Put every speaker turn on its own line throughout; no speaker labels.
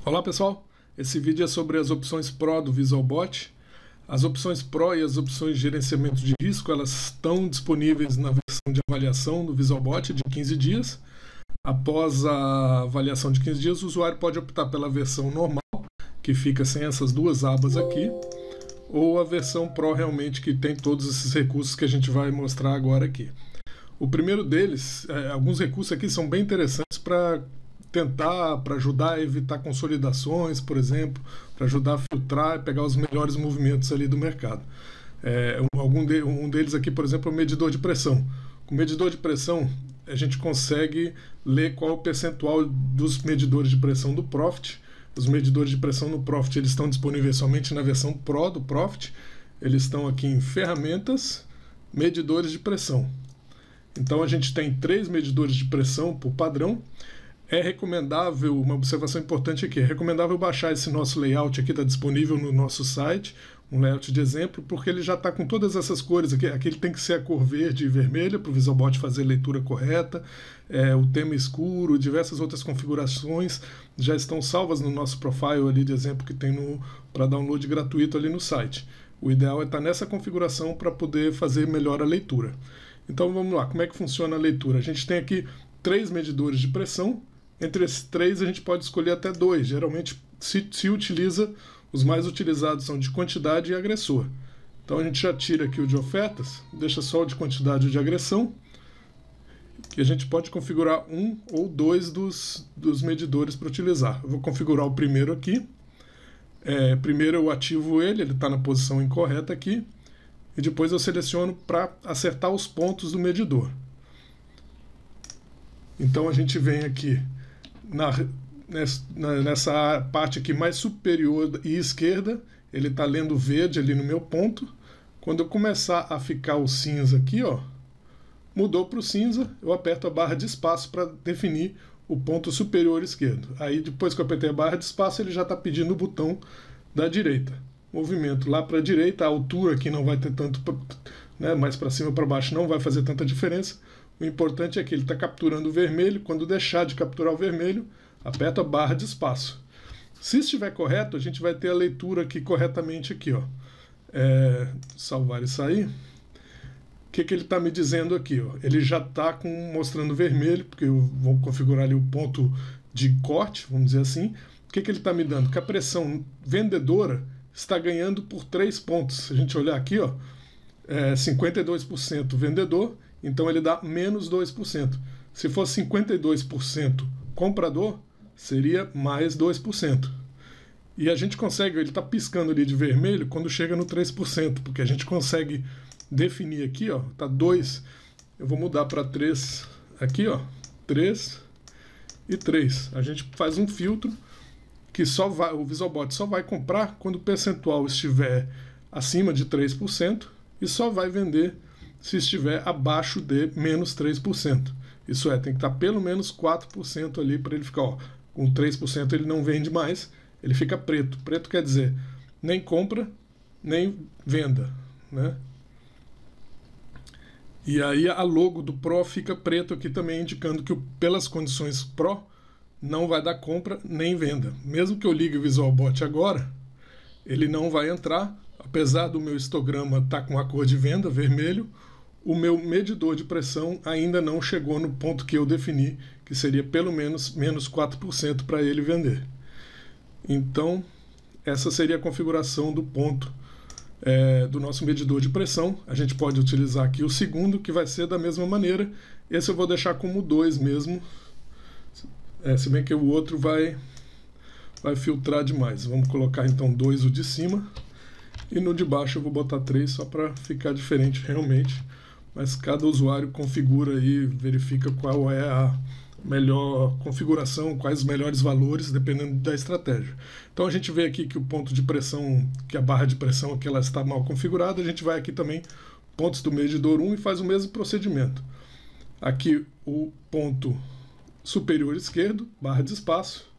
Olá pessoal, esse vídeo é sobre as opções Pro do VisualBot. As opções Pro e as opções de gerenciamento de risco, elas estão disponíveis na versão de avaliação do VisualBot de 15 dias. Após a avaliação de 15 dias, o usuário pode optar pela versão normal, que fica sem essas duas abas aqui, ou a versão Pro realmente que tem todos esses recursos que a gente vai mostrar agora aqui. O primeiro deles, alguns recursos aqui são bem interessantes para ajudar a evitar consolidações, por exemplo, para ajudar a filtrar e pegar os melhores movimentos ali do mercado. Um deles aqui, por exemplo, é o medidor de pressão. Com o medidor de pressão, a gente consegue ler qual é o percentual dos medidores de pressão do Profit. Os medidores de pressão no Profit eles estão disponíveis somente na versão Pro do Profit. Eles estão aqui em ferramentas, medidores de pressão. Então a gente tem 3 medidores de pressão por padrão. É recomendável, uma observação importante aqui, é recomendável baixar esse nosso layout aqui, está disponível no nosso site, um layout de exemplo, porque ele já está com todas essas cores aqui. Aqui ele tem que ser a cor verde e vermelha para o VisualBot fazer a leitura correta, o tema escuro, diversas outras configurações já estão salvas no nosso profile ali de exemplo que tem para download gratuito ali no site. O ideal é estar nessa configuração para poder fazer melhor a leitura. Então vamos lá, como é que funciona a leitura? A gente tem aqui 3 medidores de pressão. Entre esses 3 a gente pode escolher até 2. Geralmente se utiliza, os mais utilizados são de quantidade e agressor. Então a gente já tira aqui o de ofertas, deixa só o de quantidade e o de agressão, que a gente pode configurar um ou 2 dos medidores para utilizar. Eu vou configurar o primeiro aqui. Primeiro eu ativo ele está na posição incorreta aqui, e depois eu seleciono para acertar os pontos do medidor. Então a gente vem aqui nessa parte aqui mais superior e esquerda, ele está lendo verde ali no meu ponto. Quando eu começar a ficar o cinza aqui, ó, mudou para o cinza, eu aperto a barra de espaço para definir o ponto superior esquerdo. Aí depois que eu apertei a barra de espaço, ele já está pedindo o botão da direita. Movimento lá para a direita, a altura aqui não vai ter tanto, mais para cima ou para baixo não vai fazer tanta diferença. O importante é que ele está capturando o vermelho. Quando deixar de capturar o vermelho, aperta a barra de espaço. Se estiver correto, a gente vai ter a leitura aqui corretamente aqui, ó. Salvar e sair. O que ele está me dizendo aqui? Ó? Ele já está mostrando vermelho, porque eu vou configurar ali o ponto de corte, vamos dizer assim. O que ele está me dando? Que a pressão vendedora está ganhando por 3 pontos. Se a gente olhar aqui, ó, 52% vendedor, então ele dá menos 2%. Se fosse 52% comprador, seria mais 2%. E a gente consegue, ele está piscando ali de vermelho quando chega no 3%, porque a gente consegue definir aqui, ó, tá 2, eu vou mudar para 3 aqui, ó, 3 e 3. A gente faz um filtro que o VisualBot só vai comprar quando o percentual estiver acima de 3% e só vai vender se estiver abaixo de menos 3%. Isso tem que estar pelo menos 4% ali para ele ficar, ó, com 3% ele não vende mais, ele fica preto. Preto quer dizer nem compra, nem venda, né? E aí a logo do Pro fica preto aqui também, indicando que pelas condições Pro não vai dar compra nem venda. Mesmo que eu ligue o VisualBot agora, ele não vai entrar, apesar do meu histograma estar com a cor de venda, vermelho, o meu medidor de pressão ainda não chegou no ponto que eu defini, que seria pelo menos menos 4% para ele vender. Então, essa seria a configuração do ponto do nosso medidor de pressão. A gente pode utilizar aqui o segundo, que vai ser da mesma maneira. Esse eu vou deixar como 2 mesmo, se bem que o outro vai filtrar demais. Vamos colocar então 2 o de cima, e no de baixo eu vou botar 3 só para ficar diferente realmente. Mas cada usuário configura e verifica qual é a melhor configuração, quais os melhores valores, dependendo da estratégia. Então a gente vê aqui que o ponto de pressão, que a barra de pressão aqui ela está mal configurada. A gente vai aqui também, pontos do medidor 1, e faz o mesmo procedimento. Aqui o ponto superior esquerdo, barra de espaço.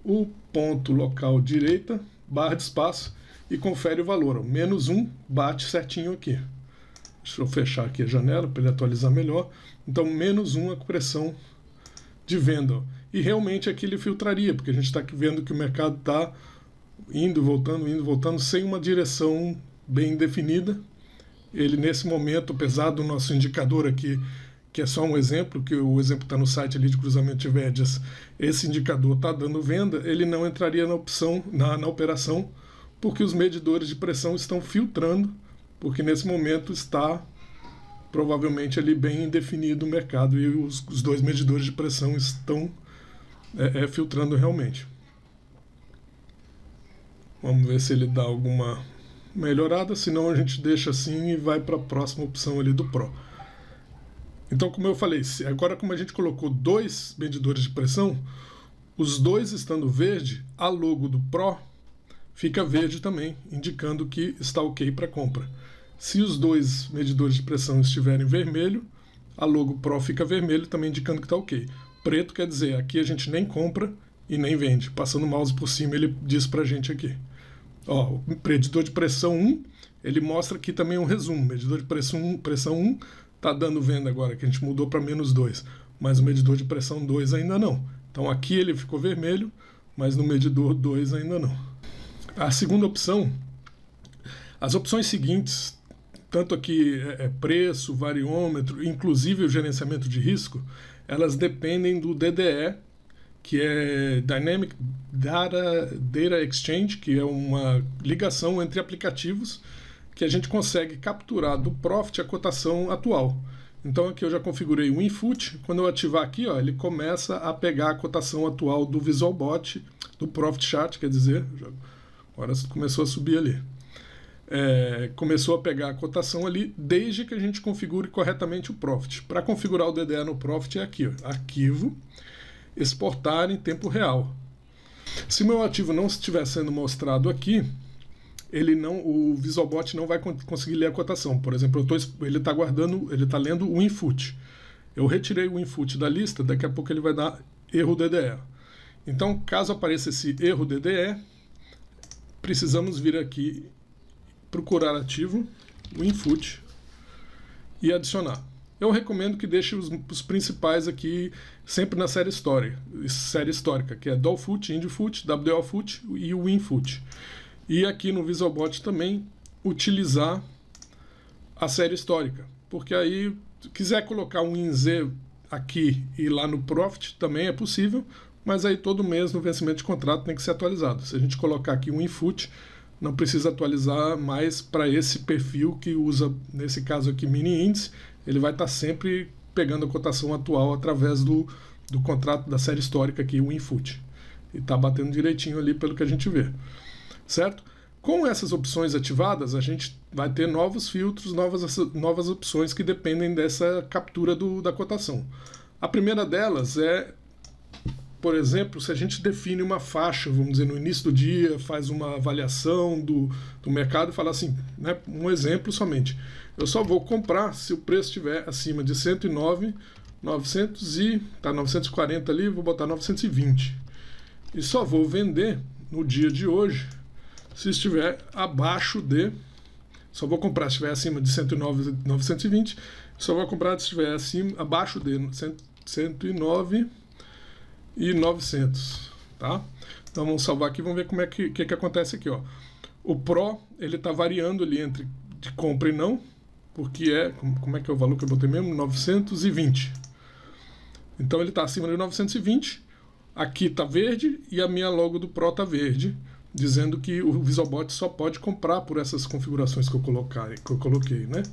O ponto local direita, barra de espaço, e confere o valor. Ó, menos 1 bate certinho aqui. Deixa eu fechar aqui a janela para ele atualizar melhor. Então, menos 1 a pressão de venda. E realmente aqui ele filtraria, porque a gente está vendo que o mercado está indo e voltando, sem uma direção bem definida. Ele, nesse momento, apesar do nosso indicador aqui, que é só um exemplo, que o exemplo está no site ali de cruzamento de médias, esse indicador está dando venda, ele não entraria na operação, porque os medidores de pressão estão filtrando, porque nesse momento está provavelmente ali bem indefinido o mercado e os dois medidores de pressão estão filtrando realmente. Vamos ver se ele dá alguma melhorada, senão a gente deixa assim e vai para a próxima opção ali do Pro. Então, como eu falei, agora como a gente colocou dois medidores de pressão, os dois estando verde, a logo do Pro fica verde também, indicando que está ok para compra. Se os dois medidores de pressão estiverem vermelho, a logo Pro fica vermelho, também indicando que está ok. Preto quer dizer, aqui a gente nem compra e nem vende. Passando o mouse por cima, ele diz para a gente aqui. Ó, o medidor de pressão 1, ele mostra aqui também um resumo. Medidor de pressão 1 está dando venda agora, que a gente mudou para -2, mas o medidor de pressão 2 ainda não. Então aqui ele ficou vermelho, mas no medidor 2 ainda não. A segunda opção, as opções seguintes, tanto aqui preço, variômetro, inclusive o gerenciamento de risco, elas dependem do DDE, que é Dynamic Data Exchange, que é uma ligação entre aplicativos que a gente consegue capturar do Profit a cotação atual. Então aqui eu já configurei o WinFoot. Quando eu ativar aqui, ó, ele começa a pegar a cotação atual do VisualBot, do Profit Chart, quer dizer, agora começou a subir ali. Começou a pegar a cotação ali, desde que a gente configure corretamente o Profit. Para configurar o DDE no Profit é aqui, ó, arquivo, exportar em tempo real. Se meu ativo não estiver sendo mostrado aqui, o VisualBot não vai conseguir ler a cotação. Por exemplo, ele está lendo o input. Eu retirei o input da lista, daqui a pouco ele vai dar erro DDE. Então, caso apareça esse erro DDE, precisamos vir aqui, procurar ativo, o input e adicionar. Eu recomendo que deixe os principais aqui sempre na série histórica, que é Dolfoot, Indfoot, WLFoot e o WinFoot. E aqui no VisualBot também utilizar a série histórica, porque aí, se quiser colocar um WinZ aqui e lá no Profit também é possível, mas aí todo mês no vencimento de contrato tem que ser atualizado. Se a gente colocar aqui o WinFoot, não precisa atualizar mais para esse perfil que usa, nesse caso aqui, mini índice, ele vai estar sempre pegando a cotação atual através do contrato da série histórica aqui, o WinFoot. E está batendo direitinho ali pelo que a gente vê. Certo? Com essas opções ativadas, a gente vai ter novos filtros, novas opções que dependem dessa captura da cotação. A primeira delas é, por exemplo, se a gente define uma faixa, vamos dizer, no início do dia, faz uma avaliação do mercado e fala assim, né, um exemplo somente, eu só vou comprar se o preço estiver acima de 109, 940 ali, vou botar 920. E só vou vender no dia de hoje se estiver abaixo de... Só vou comprar se estiver acima de 109, 920. Só vou comprar se estiver abaixo de 109 e 900. Tá? Então vamos salvar aqui, vamos ver como que acontece aqui. Ó. O Pro, ele está variando ali entre de compra e não, porque como é que é o valor que eu botei mesmo? 920. Então ele está acima de 920. Aqui está verde e a minha logo do Pro está verde, dizendo que o VisualBot só pode comprar por essas configurações que eu coloquei, né?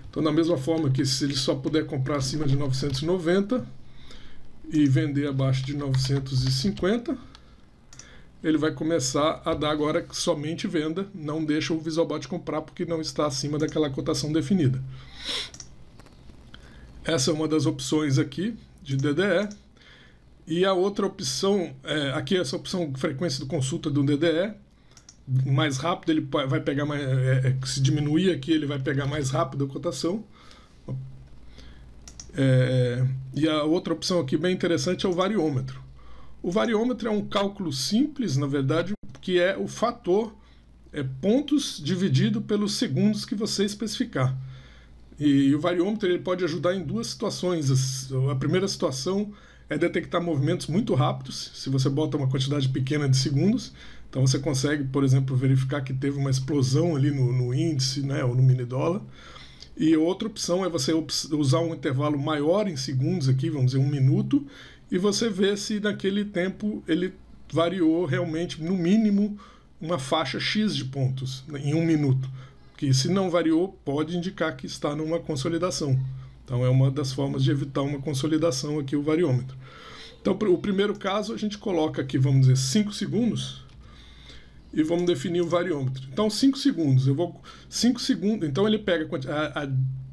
Então, da mesma forma que se ele só puder comprar acima de 990 e vender abaixo de 950, ele vai começar a dar agora somente venda, não deixa o VisualBot comprar porque não está acima daquela cotação definida. Essa é uma das opções aqui de DDE. E a outra opção, aqui essa opção frequência de consulta do DDE, mais rápido, ele vai pegar mais, se diminuir aqui, ele vai pegar mais rápido a cotação. E a outra opção aqui bem interessante é o variômetro. O variômetro é um cálculo simples, na verdade, que é o fator pontos dividido pelos segundos que você especificar. E o variômetro ele pode ajudar em duas situações. A primeira situação é detectar movimentos muito rápidos, se você bota uma quantidade pequena de segundos. Então você consegue, por exemplo, verificar que teve uma explosão ali no índice, né, ou no mini dólar. E outra opção é você usar um intervalo maior em segundos aqui, vamos dizer 1 minuto, e você vê se naquele tempo ele variou realmente, no mínimo, uma faixa X de pontos em 1 minuto. Que se não variou, pode indicar que está numa consolidação. Então é uma das formas de evitar uma consolidação aqui o variômetro. Então o primeiro caso a gente coloca aqui, vamos dizer, 5 segundos e vamos definir o variômetro. Então 5 segundos, 5 segundos, então ele pega a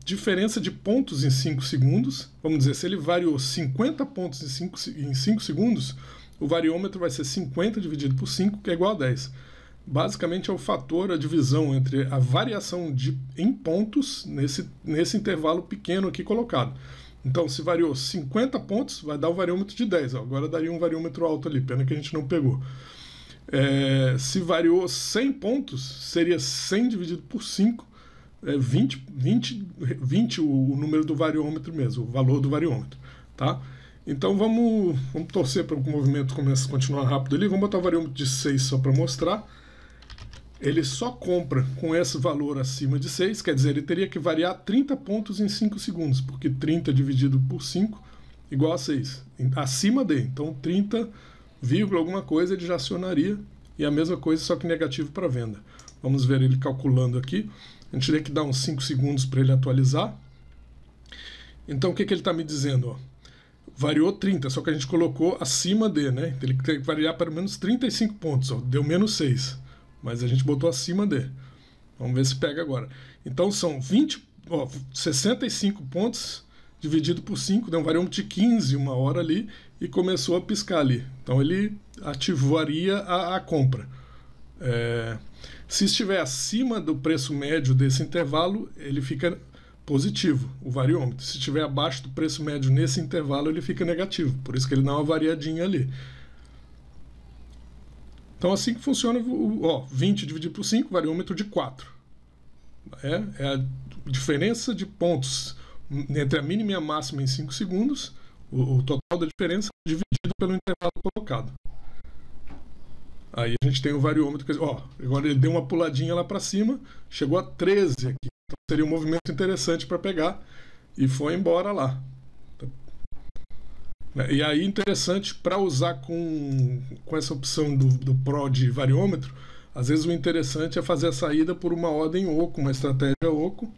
diferença de pontos em 5 segundos, vamos dizer, se ele variou 50 pontos em 5 segundos, o variômetro vai ser 50 dividido por 5, que é igual a 10. Basicamente é o fator, a divisão entre a variação em pontos nesse intervalo pequeno aqui colocado. Então, se variou 50 pontos, vai dar o variômetro de 10. Ó. Agora daria um variômetro alto ali, pena que a gente não pegou. Se variou 100 pontos, seria 100 dividido por 5, 20 o número do variômetro mesmo, o valor do variômetro. Tá? Então vamos torcer para que o movimento comece a continuar rápido ali. Vamos botar o variômetro de 6 só para mostrar. Ele só compra com esse valor acima de 6, quer dizer, ele teria que variar 30 pontos em 5 segundos, porque 30 dividido por 5 igual a 6, acima de, então 30, alguma coisa ele já acionaria, e a mesma coisa só que negativo para venda. Vamos ver ele calculando aqui, a gente tem que dar uns 5 segundos para ele atualizar. Então o que ele está me dizendo? Ó? Variou 30, só que a gente colocou acima de, né? Ele tem que variar pelo menos 35 pontos, ó, deu menos 6. Mas a gente botou acima de. Vamos ver se pega agora. Então são 65 pontos dividido por 5, deu um variômetro de 15 uma hora ali e começou a piscar ali. Então ele ativaria a compra. Se estiver acima do preço médio desse intervalo, ele fica positivo, o variômetro. Se estiver abaixo do preço médio nesse intervalo, ele fica negativo. Por isso que ele dá uma variadinha ali. Então assim que funciona, 20 dividido por 5, variômetro de 4. É a diferença de pontos entre a mínima e a máxima em 5 segundos, o total da diferença dividido pelo intervalo colocado. Aí a gente tem o variômetro, agora ele deu uma puladinha lá para cima, chegou a 13 aqui. Então seria um movimento interessante para pegar e foi embora lá. E aí interessante para usar com essa opção do Pro de variômetro, às vezes o interessante é fazer a saída por uma ordem oco, uma estratégia oco,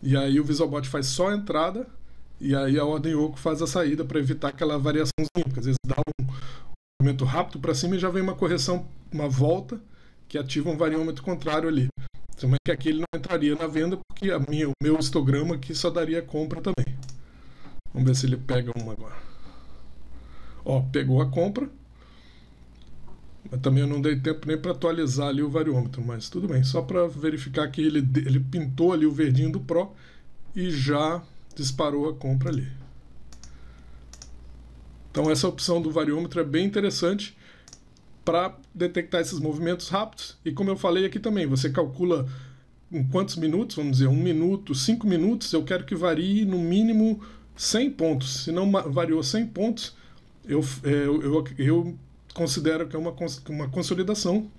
e aí o VisualBot faz só a entrada e aí a ordem oco faz a saída para evitar aquela variaçãozinha, porque às vezes dá um movimento rápido para cima e já vem uma correção, uma volta que ativa um variômetro contrário ali. Também que aqui ele não entraria na venda porque o meu histograma aqui só daria compra também. Vamos ver se ele pega uma agora. Pegou a compra, mas também eu não dei tempo nem para atualizar ali o variômetro, mas tudo bem, só para verificar que ele pintou ali o verdinho do Pro e já disparou a compra ali. Então essa opção do variômetro é bem interessante para detectar esses movimentos rápidos, e como eu falei aqui também, você calcula em quantos minutos, vamos dizer, 1 minuto, 5 minutos, eu quero que varie no mínimo 100 pontos, se não variou 100 pontos, eu considero que é uma consolidação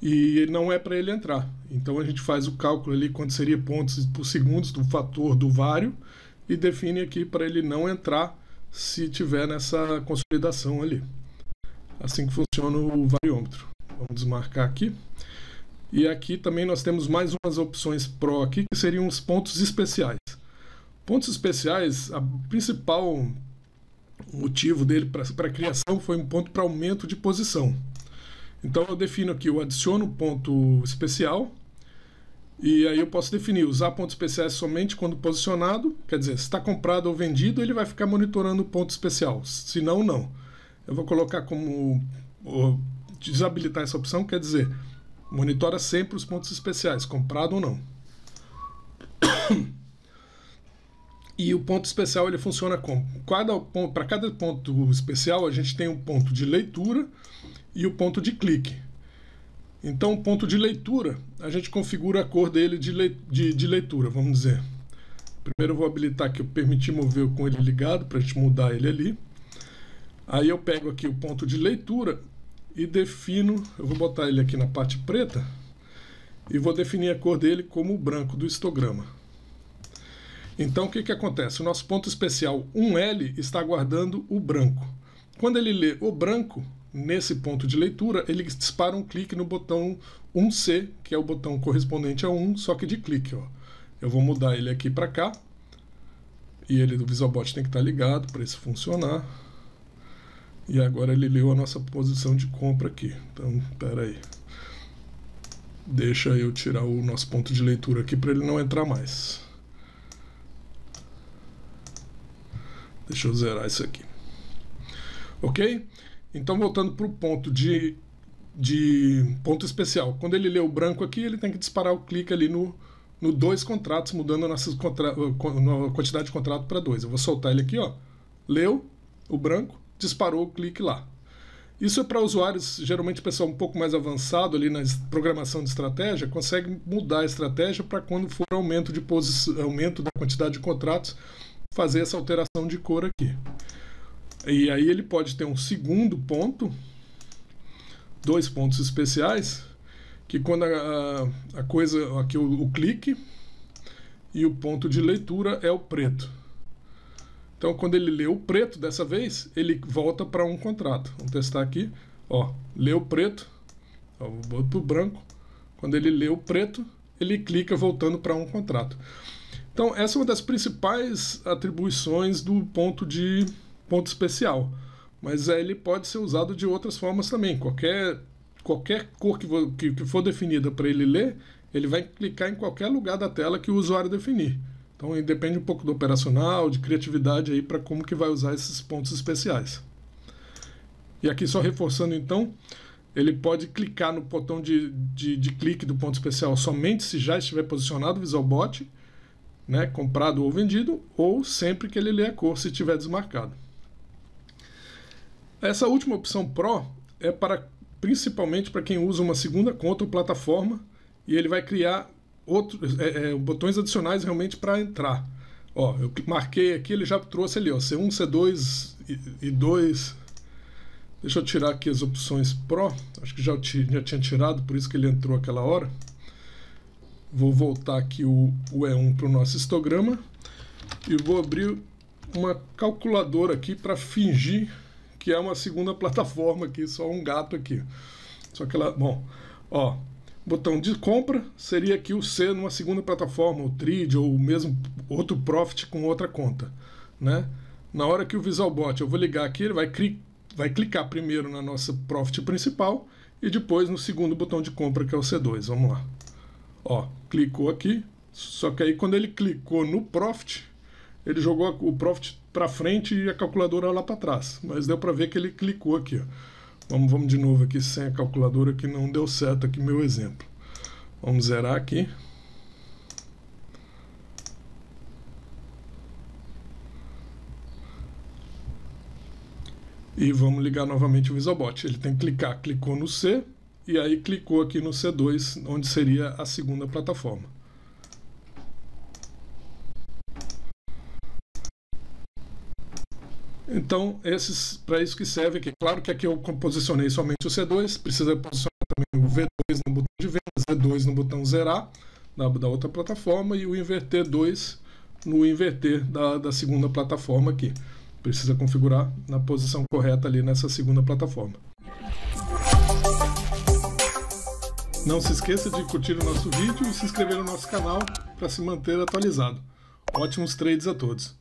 e não é para ele entrar. Então a gente faz o cálculo ali quanto seria pontos por segundos do fator do vário e define aqui para ele não entrar se tiver nessa consolidação ali. Assim que funciona o variômetro. Vamos desmarcar aqui. E aqui também nós temos mais umas opções Pro aqui que seriam os pontos especiais. Pontos especiais, a principal motivo dele para a criação foi um ponto para aumento de posição. Então eu defino aqui, eu adiciono ponto especial e aí eu posso definir, usar pontos especiais somente quando posicionado, quer dizer, se está comprado ou vendido, ele vai ficar monitorando o ponto especial, se não, não. Eu vou colocar como desabilitar essa opção, quer dizer, monitora sempre os pontos especiais, comprado ou não. E o ponto especial ele funciona como? Para cada ponto especial a gente tem um ponto de leitura e o ponto de clique. Então o ponto de leitura, a gente configura a cor dele de leitura, vamos dizer. Primeiro eu vou habilitar aqui, eu permitir mover com ele ligado para a gente mudar ele ali. Aí eu pego aqui o ponto de leitura e defino, eu vou botar ele aqui na parte preta e vou definir a cor dele como o branco do histograma. Então o que acontece? O nosso ponto especial 1L está guardando o branco. Quando ele lê o branco, nesse ponto de leitura, ele dispara um clique no botão 1C, que é o botão correspondente a 1, só que de clique. Ó. Eu vou mudar ele aqui para cá, e ele do VisualBot tem que estar ligado para isso funcionar. E agora ele leu a nossa posição de compra aqui. Então, espera aí. Deixa eu tirar o nosso ponto de leitura aqui para ele não entrar mais. Deixa eu zerar isso aqui. Ok? Então, voltando para o ponto de ponto especial. Quando ele lê o branco aqui, ele tem que disparar o clique ali no 2 contratos, mudando a nossa quantidade de contrato para 2. Eu vou soltar ele aqui, ó. Leu o branco, disparou o clique lá. Isso é para usuários, geralmente pessoal um pouco mais avançado ali na programação de estratégia, consegue mudar a estratégia para quando for aumento da quantidade de contratos, fazer essa alteração de cor aqui. E aí ele pode ter um segundo ponto, 2 pontos especiais, que quando a coisa, aqui o clique e o ponto de leitura é o preto. Então quando ele lê o preto dessa vez, ele volta para um contrato. Vamos testar aqui, ó, lê o preto, ó, vou botar para o branco. Quando ele lê o preto, ele clica voltando para um contrato. Então essa é uma das principais atribuições do ponto especial, mas ele pode ser usado de outras formas também. Qualquer cor que for definida para ele ler, ele vai clicar em qualquer lugar da tela que o usuário definir. Então depende um pouco do operacional, de criatividade aí para como que vai usar esses pontos especiais. E aqui só reforçando então, ele pode clicar no botão de clique do ponto especial somente se já estiver posicionado o VisualBot, né, comprado ou vendido, ou sempre que ele lê a cor se estiver desmarcado. Essa última opção Pro é principalmente para quem usa uma segunda conta ou plataforma e ele vai criar botões adicionais realmente para entrar. Ó, eu marquei aqui, ele já trouxe ali, ó, C1, C2 e 2. Deixa eu tirar aqui as opções Pro, acho que já tinha tirado, por isso que ele entrou aquela hora. Vou voltar aqui o E1 para o nosso histograma e vou abrir uma calculadora aqui para fingir que é uma segunda plataforma aqui, só um gato aqui. Só que ela, bom, ó, botão de compra seria aqui o C numa segunda plataforma, o Trid ou mesmo outro Profit com outra conta, né? Na hora que o VisualBot eu vou ligar aqui, ele vai clicar primeiro na nossa Profit principal e depois no segundo botão de compra que é o C2. Vamos lá. Ó, clicou aqui, só que aí quando ele clicou no Profit, ele jogou o Profit para frente e a calculadora lá para trás, mas deu para ver que ele clicou aqui, ó. Vamos de novo aqui sem a calculadora que não deu certo aqui meu exemplo. Vamos zerar aqui. E vamos ligar novamente o VisualBot. Ele tem que clicar, clicou no C e aí clicou aqui no C2, onde seria a segunda plataforma. Então, para isso que serve aqui. Claro que aqui eu posicionei somente o C2, precisa posicionar também o V2 no botão de venda, Z2 no botão zerar da outra plataforma e o inverter 2 no inverter da segunda plataforma aqui. Precisa configurar na posição correta ali nessa segunda plataforma. Não se esqueça de curtir o nosso vídeo e se inscrever no nosso canal para se manter atualizado. Ótimos trades a todos!